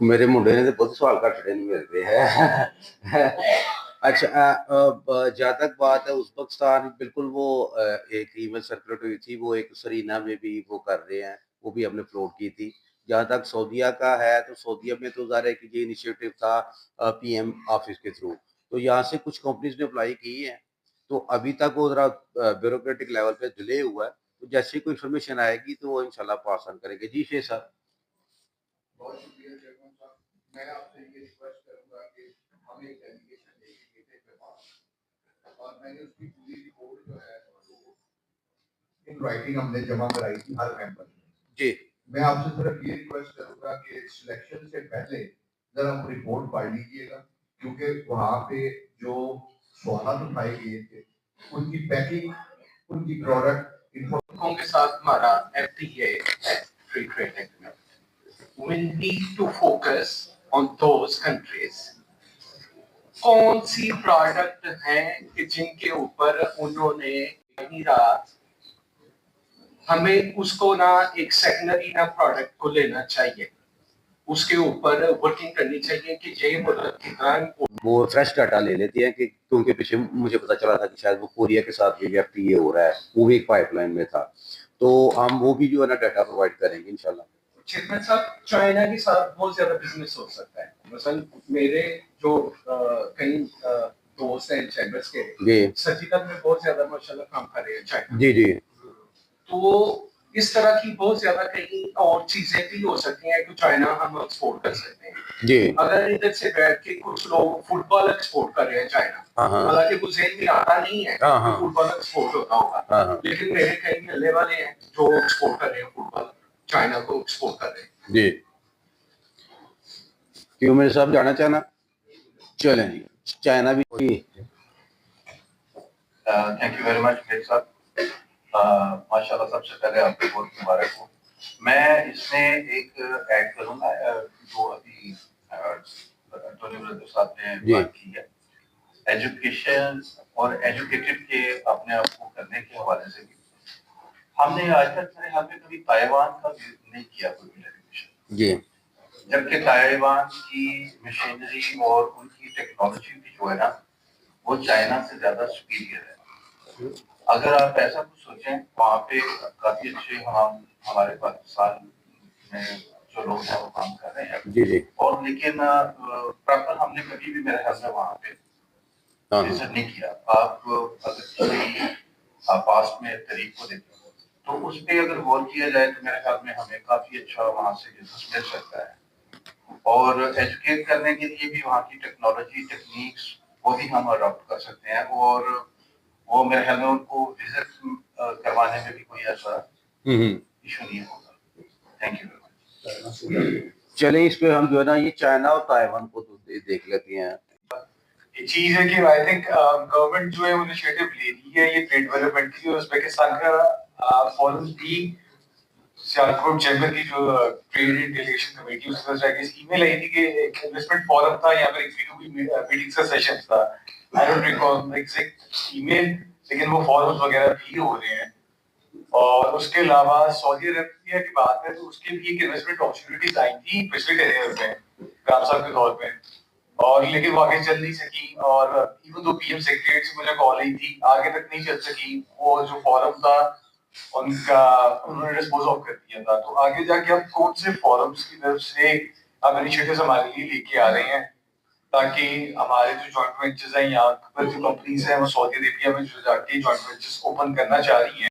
میرے منڈے نے تو بہت سوال کر چڑے میرے پہ ہے اچھا جہاں تک بات ہے ازبکستان بالکل وہ ایک ای میل سرکولیٹ ہوئی تھی، وہ ایک سرینا میں بھی وہ کر رہے ہیں، وہ بھی ہم نے فلوٹ کی تھی۔ جہاں تک سعودیہ کا ہے تو سعودیہ میں تو ظاہر ہے کہ یہ انیشیٹو تھا پی ایم آفس کے تھرو، تو یہاں سے کچھ کمپنیز نے اپلائی کی ہیں، تو ابھی تک وہ ذرا بیوروکریٹک لیول پہ ڈیلے ہوا ہے، تو جیسے کوئی انفارمیشن آئے گی تو وہ انشاءاللہ پاس آن کریں گے۔ جی شیخ صاحب بہت شکریہ چیئرمین صاحب، میں آپ سے یہ ریکویسٹ کروں گا کہ ہم ایک ڈیلیگیشن لے کے گئے تھے پاس، اور میں نے اس کی پوری رپورٹ جو ہے ان رائٹنگ ہم نے جمع کرائی تھی ہر ممبر جی میں آپ سے صرف یہ ریکویسٹ کروں گا کہ سلیکشن سے پہلے ذرا ہم رپورٹ پڑھ لیجیے گا، کیونکہ وہاں پہ جو سوالات اٹھائے گئے تھے ان کی پیکنگ، ان کی پروڈکٹ انفارمیشن کے ساتھ ہمارا F T A free trade agreement we need to focus on those countries. کون سی پروڈکٹ ہیں کہ جن کے اوپر انہوں نے رات ہمیں اس کو نہ ایک سیکنڈری نہ پروڈکٹ کو لینا چاہیے، اس کے اوپر ورکنگ کرنی چاہیے کہ یہ پروڈکٹ کتنا وہ فریش ڈاٹا لے لیتے ہیں، کہ کیونکہ پیچھے مجھے پتا چلا تھا کہ شاید وہ کوریا کے ساتھ بھی ایف ٹی اے ہو رہا ہے، وہ بھی ایک پائپ لائن میں تھا، تو ہم وہ بھی جو ہے نا ڈاٹا پرووائڈ کریں گے انشاءاللہ۔ چیئرمین صاحب چائنا کے ساتھ بہت زیادہ بزنس ہو سکتا ہے، مثلا میرے جو کئی دوست ہیں چیمبرس کے، جی سرجیکل میں بہت زیادہ ماشاءاللہ کام کر رہے ہیں چائنا، جی جی تو اس طرح کی بہت زیادہ کئی اور چیزیں بھی ہو سکتی ہیں کہ چائنا ہم ایکسپورٹ کر سکتے ہیں۔ جی اگر ادھر سے بیٹھ کے کچھ لوگ فٹ بال ایکسپورٹ کر رہے ہیں چائنا، حالانکہ وہ ذہن میں آتا نہیں ہے کہ فٹ بال ایکسپورٹ ہوتا ہوگا، لیکن میرے کئی ملنے والے ہیں جو ایکسپورٹ کر رہے ہیں فٹ بال، چائنا کو ایکسپورٹ کر رہے ہیں۔ جی کیوں میرے صاحب جانا چاہنا چلیں جی چائنا بھی تھینک یو ویری مچ میرے صاحب، ماشاء اللہ سب سے پہلے آپ کو بہت مبارک ہو۔ میں اس میں ایک ایڈ کروں گا جو ابھی ٹونی بردر صاحب نے بات کی ہے، ایجوکیشن اور ایجوکیٹڈ کے اپنے آپ کو کرنے کے حوالے سے بھی ہم نے آج تک میرے خیال میں کبھی تائیوان کا نہیں کیا کوئی ایجوکیشن، جی جبکہ تائیوان کی مشینری اور ان کی ٹیکنالوجی بھی جو ہے نا وہ چائنا سے زیادہ سپیریئر ہے۔ اگر آپ ایسا کچھ سوچیں، وہاں پہ کافی اچھے ہمارے پاکستان میں جو لوگ ہیں وہ کام کر رہے ہیں، جی جی اور لیکن پراپر ہم نے کبھی بھی میرے خیال میں وہاں پہ وزٹ نہیں کیا۔ آپ اگر کسی پاسٹ میں طریق کو دیکھیں تو اس پہ اگر غور کیا جائے تو میرے خیال میں ہمیں کافی اچھا وہاں سے بزنس مل سکتا ہے، اور ایجوکیٹ کرنے کے لیے بھی وہاں کی ٹیکنالوجی ٹیکنیکس وہ بھی ہم اڈاپٹ کر سکتے ہیں، اور وہ میرے خیال میں ان کو وزٹ کروانے میں بھی کوئی ایسا ایشو نہیں ہوگا۔ Thank you very much. چلیں اس پہ ہم جو ہے نا یہ چائنا اور تائیوان کو تو دیکھ لیتے ہیں۔ یہ چیز ہے کہ آئی تھنک گورنمنٹ جو ہے وہ انیشیٹو لے رہی ہے یہ ٹریڈ ڈیولپمنٹ کی، اور ازبیکستان کا فورم بھی سیالکوٹ چیمبر کی جو ٹریڈ ڈیلیگیشن کمیٹی اس کا ای میل آئی تھی کہ ایک انویسٹمنٹ فورم تھا، یہاں پر ایک میٹنگ کا سیشن تھا، آئی ڈونٹ ریکال ایگزیکٹ ای میل، لیکن وہ فورمز وغیرہ بھی ہو رہے ہیں۔ اور اس کے علاوہ سعودی عربیہ کی بات ہے تو اس کے بھی ایک انویسٹمنٹ اپرچونیٹیز آئی تھی پچھلے ٹینیئر میں رام صاحب کے دور پہ، اور لیکن وہ آگے چل نہیں سکی، اور ایون دو پی ایم سیکریٹریٹ سے مجھے کال آئی تھی آگے تک نہیں چل سکی، وہ جو فورم تھا ان کا انہوں نے ڈسپوز آف کر دیا تھا۔ تو آگے جا کے اب کون سے فورمز کی طرف سے اب انیشیٹوز ہمارے لیے لے کے آ رہے ہیں تاکہ ہمارے جو جوائنٹ وینچرز ہیں یہاں پر جو کمپنیز ہیں وہ سعودی عربیہ میں جو جا کے جوائنٹ وینچرز اوپن کرنا چاہ رہی ہیں